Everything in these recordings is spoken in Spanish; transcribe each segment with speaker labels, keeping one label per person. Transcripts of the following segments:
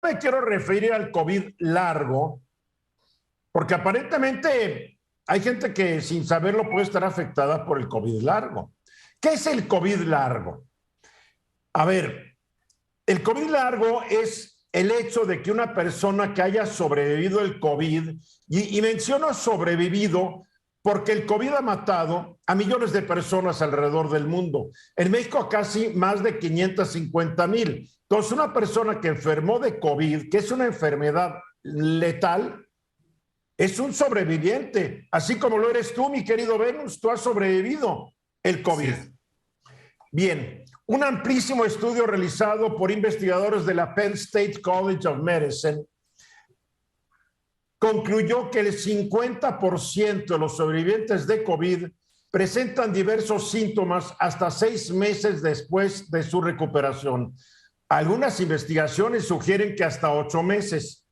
Speaker 1: me quiero referir al COVID largo, porque aparentemente hay gente que sin saberlo puede estar afectada por el COVID largo. ¿Qué es el COVID largo? A ver, el COVID largo es el hecho de que una persona que haya sobrevivido el COVID, y menciono sobrevivido porque el COVID ha matado a millones de personas alrededor del mundo. En México a casi más de 550,000. Entonces, una persona que enfermó de COVID, que es una enfermedad letal, es un sobreviviente, así como lo eres tú, mi querido Venus, tú has sobrevivido el COVID. Sí. Bien, un amplísimo estudio realizado por investigadores de la Penn State College of Medicine concluyó que el 50% de los sobrevivientes de COVID presentan diversos síntomas hasta 6 meses después de su recuperación. Algunas investigaciones sugieren que hasta 8 meses.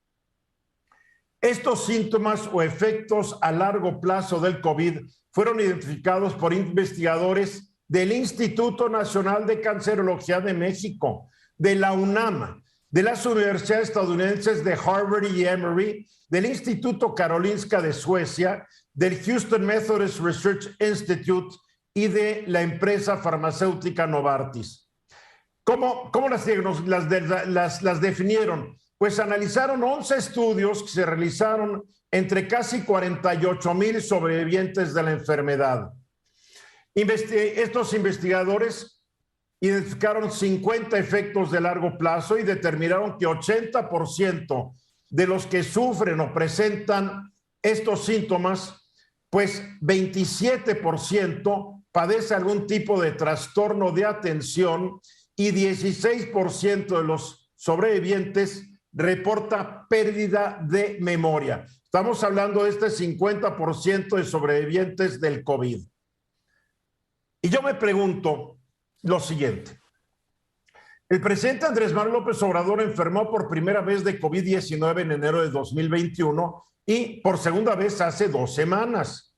Speaker 1: Estos síntomas o efectos a largo plazo del COVID fueron identificados por investigadores del Instituto Nacional de Cancerología de México, de la UNAM, de las universidades estadounidenses de Harvard y Emory, del Instituto Karolinska de Suecia, del Houston Methodist Research Institute y de la empresa farmacéutica Novartis. ¿Cómo las definieron? Pues analizaron 11 estudios que se realizaron entre casi 48,000 sobrevivientes de la enfermedad. Estos investigadores identificaron 50 efectos de largo plazo y determinaron que 80% de los que sufren o presentan estos síntomas, pues 27% padece algún tipo de trastorno de atención y 16% de los sobrevivientes reporta pérdida de memoria. Estamos hablando de este 50% de sobrevivientes del COVID. Y yo me pregunto lo siguiente. El presidente Andrés Manuel López Obrador enfermó por primera vez de COVID-19 en enero de 2021 y por segunda vez hace 2 semanas.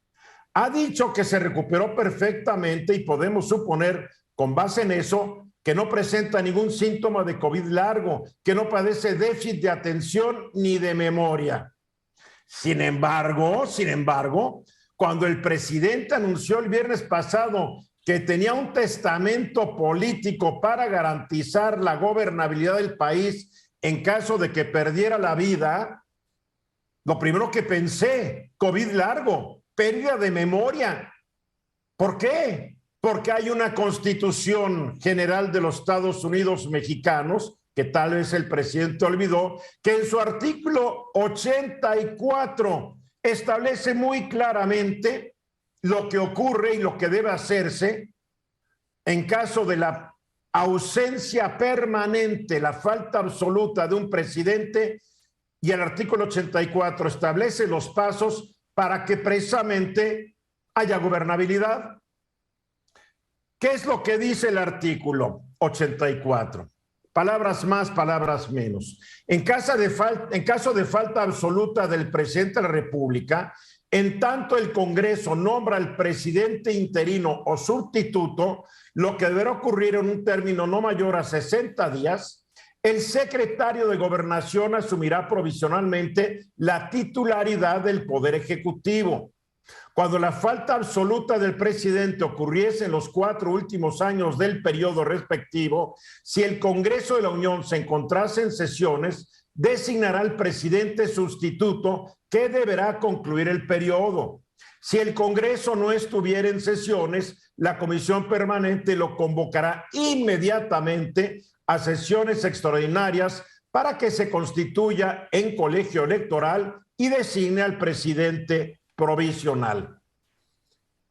Speaker 1: Ha dicho que se recuperó perfectamente y podemos suponer, con base en eso, que no presenta ningún síntoma de COVID largo, que no padece déficit de atención ni de memoria. Sin embargo, cuando el presidente anunció el viernes pasado que tenía un testamento político para garantizar la gobernabilidad del país en caso de que perdiera la vida, lo primero que pensé, COVID largo, pérdida de memoria. ¿Por qué? Porque hay una Constitución General de los Estados Unidos Mexicanos, que tal vez el presidente olvidó, que en su artículo 84 establece muy claramente lo que ocurre y lo que debe hacerse en caso de la ausencia permanente, la falta absoluta de un presidente, y el artículo 84 establece los pasos para que precisamente haya gobernabilidad. ¿Qué es lo que dice el artículo 84? Palabras más, palabras menos. En caso de falta absoluta del presidente de la República, en tanto el Congreso nombra al presidente interino o sustituto, lo que deberá ocurrir en un término no mayor a 60 días, el secretario de Gobernación asumirá provisionalmente la titularidad del Poder Ejecutivo. Cuando la falta absoluta del presidente ocurriese en los 4 últimos años del periodo respectivo, si el Congreso de la Unión se encontrase en sesiones, designará al presidente sustituto que deberá concluir el periodo. Si el Congreso no estuviera en sesiones, la Comisión Permanente lo convocará inmediatamente a sesiones extraordinarias para que se constituya en colegio electoral y designe al presidente provisional.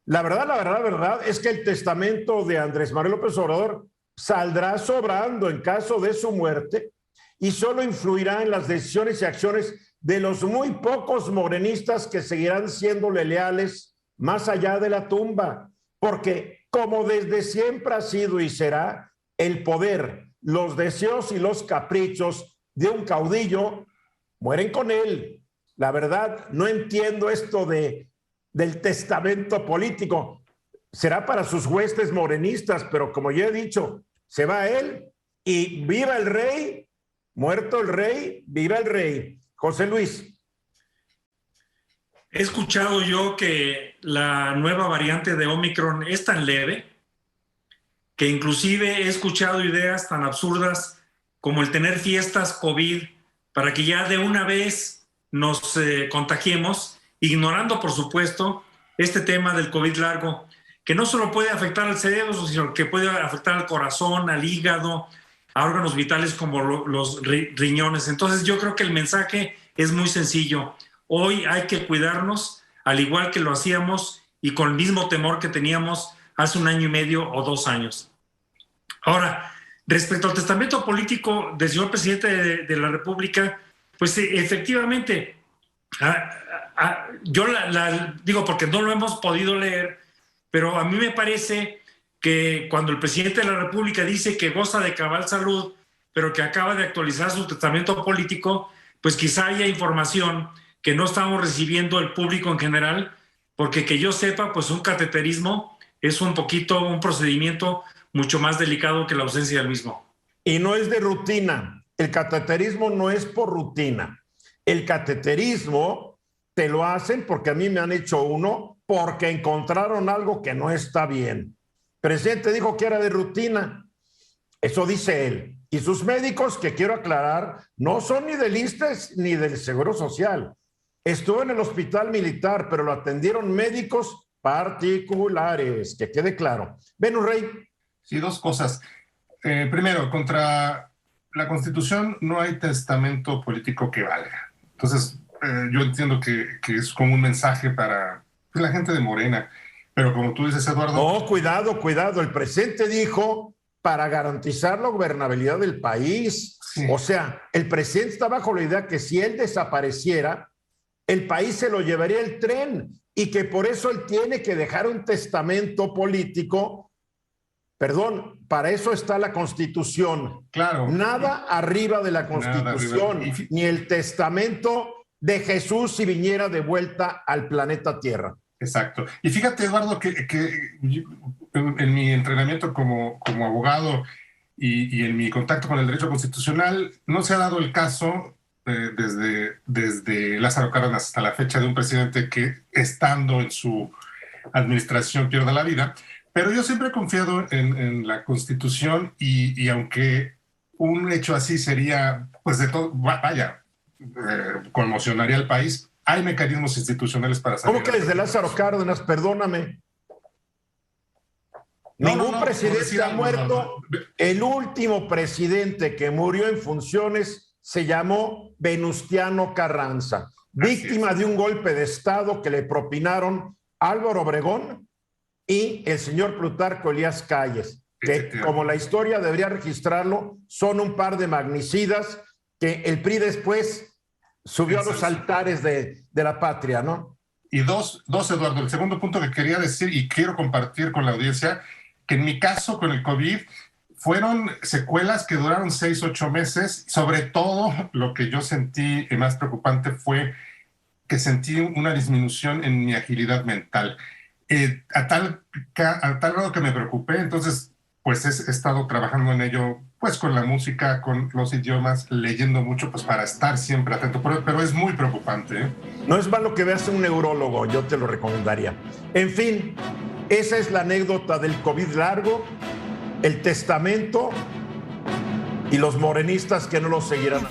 Speaker 1: La verdad es que el testamento de Andrés Manuel López Obrador saldrá sobrando en caso de su muerte y solo influirá en las decisiones y acciones de los muy pocos morenistas que seguirán siéndole leales más allá de la tumba, porque como desde siempre ha sido y será, el poder, los deseos y los caprichos de un caudillo mueren con él. La verdad, no entiendo esto del testamento político. Será para sus huestes morenistas, pero como ya he dicho, se va él y viva el rey Muerto el rey, viva el rey. José Luis.
Speaker 2: He escuchado yo que la nueva variante de Omicron es tan leve que inclusive he escuchado ideas tan absurdas como el tener fiestas COVID para que ya de una vez nos contagiemos, ignorando, por supuesto, este tema del COVID largo, que no solo puede afectar al cerebro, sino que puede afectar al corazón, al hígado, a órganos vitales como los riñones. Entonces yo creo que el mensaje es muy sencillo. Hoy hay que cuidarnos, al igual que lo hacíamos y con el mismo temor que teníamos hace 1 año y medio o 2 años. Ahora, respecto al testamento político del señor presidente de la República, pues efectivamente, yo digo porque no lo hemos podido leer, pero a mí me parece que cuando el presidente de la República dice que goza de cabal salud, pero que acaba de actualizar su testamento político, pues quizá haya información que no estamos recibiendo el público en general, porque que yo sepa, pues un cateterismo es un procedimiento mucho más delicado que la ausencia del mismo.
Speaker 1: Y no es de rutina. El cateterismo no es por rutina. El cateterismo te lo hacen porque a mí me han hecho uno porque encontraron algo que no está bien. El presidente dijo que era de rutina. Eso dice él. Y sus médicos, que quiero aclarar, no son ni del ISSSTE ni del Seguro Social. Estuvo en el hospital militar, pero lo atendieron médicos particulares, que quede claro. Venus Rey.
Speaker 3: Sí, 2 cosas. Primero, contra la Constitución no hay testamento político que valga. Entonces, yo entiendo que es como un mensaje para la gente de Morena, pero como tú dices, Eduardo...
Speaker 1: No, cuidado. El presidente dijo para garantizar la gobernabilidad del país. Sí. O sea, el presidente está bajo la idea que si él desapareciera, el país se lo llevaría el tren y que por eso él tiene que dejar un testamento político. Perdón, para eso está la Constitución.
Speaker 3: Claro.
Speaker 1: Nada arriba de la Constitución, ni el testamento de Jesús si viniera de vuelta al planeta Tierra.
Speaker 3: Exacto. Y fíjate, Eduardo, que en mi entrenamiento como abogado y en mi contacto con el derecho constitucional, no se ha dado el caso desde Lázaro Cárdenas hasta la fecha de un presidente que, estando en su administración, pierda la vida. Pero yo siempre he confiado en la Constitución y aunque un hecho así sería, pues de todo, conmocionaría al país, hay mecanismos institucionales para salir.
Speaker 1: ¿Cómo que desde Lázaro Cárdenas? Perdóname. Ningún presidente ha muerto. El último presidente que murió en funciones se llamó Venustiano Carranza, víctima de un golpe de Estado que le propinaron Álvaro Obregón y el señor Plutarco Elías Calles, que como la historia debería registrarlo, son un par de magnicidas que el PRI después subió a los altares de la patria, ¿no?
Speaker 3: Y dos, Eduardo, el segundo punto que quería decir y quiero compartir con la audiencia, que en mi caso con el COVID fueron secuelas que duraron 6, 8 meses. Sobre todo lo que yo sentí más preocupante fue que sentí una disminución en mi agilidad mental. A tal grado que me preocupé, entonces pues he estado trabajando en ello, pues con la música, con los idiomas, leyendo mucho, pues para estar siempre atento, pero es muy preocupante, ¿eh?
Speaker 1: No es malo que veas a un neurólogo, yo te lo recomendaría. En fin, esa es la anécdota del COVID largo, el testamento y los morenistas que no lo seguirán.